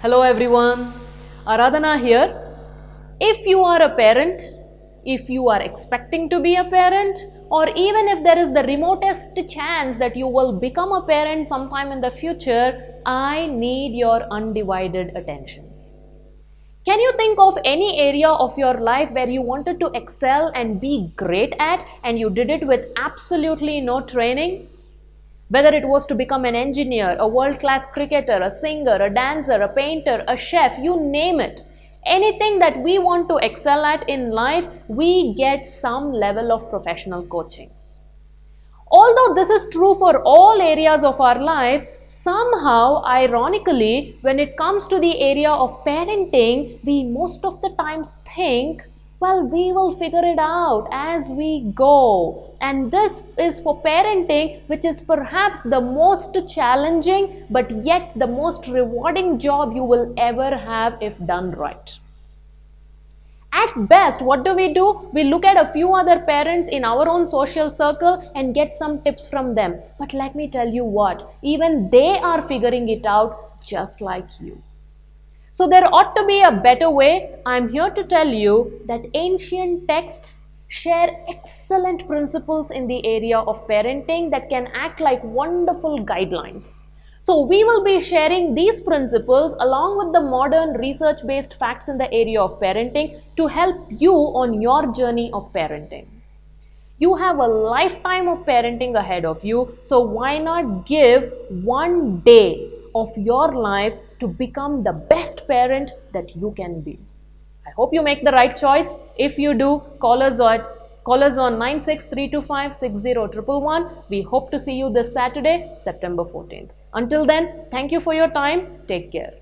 Hello everyone, Aradhana here. If you are a parent, if you are expecting to be a parent, or even if there is the remotest chance that you will become a parent sometime in the future, I need your undivided attention. Can you think of any area of your life where you wanted to excel and be great at and you did it with absolutely no training? Whether it was to become an engineer, a world-class cricketer, a singer, a dancer, a painter, a chef, you name it. Anything that we want to excel at in life, we get some level of professional coaching. Although this is true for all areas of our life, somehow, ironically, when it comes to the area of parenting, we most of the times think, well, we will figure it out as we go. And this is for parenting, which is perhaps the most challenging but yet the most rewarding job you will ever have if done right. At best, what do? We look at a few other parents in our own social circle and get some tips from them. But let me tell you what, even they are figuring it out just like you. So there ought to be a better way. I'm here to tell you that ancient texts share excellent principles in the area of parenting that can act like wonderful guidelines. So we will be sharing these principles along with the modern research-based facts in the area of parenting to help you on your journey of parenting. You have a lifetime of parenting ahead of you, so why not give one day of your life to become the best parent that you can be? I hope you make the right choice. If you do, call us on 9632560111. We hope to see you this Saturday, September 14th. Until then, thank you for your time. Take care.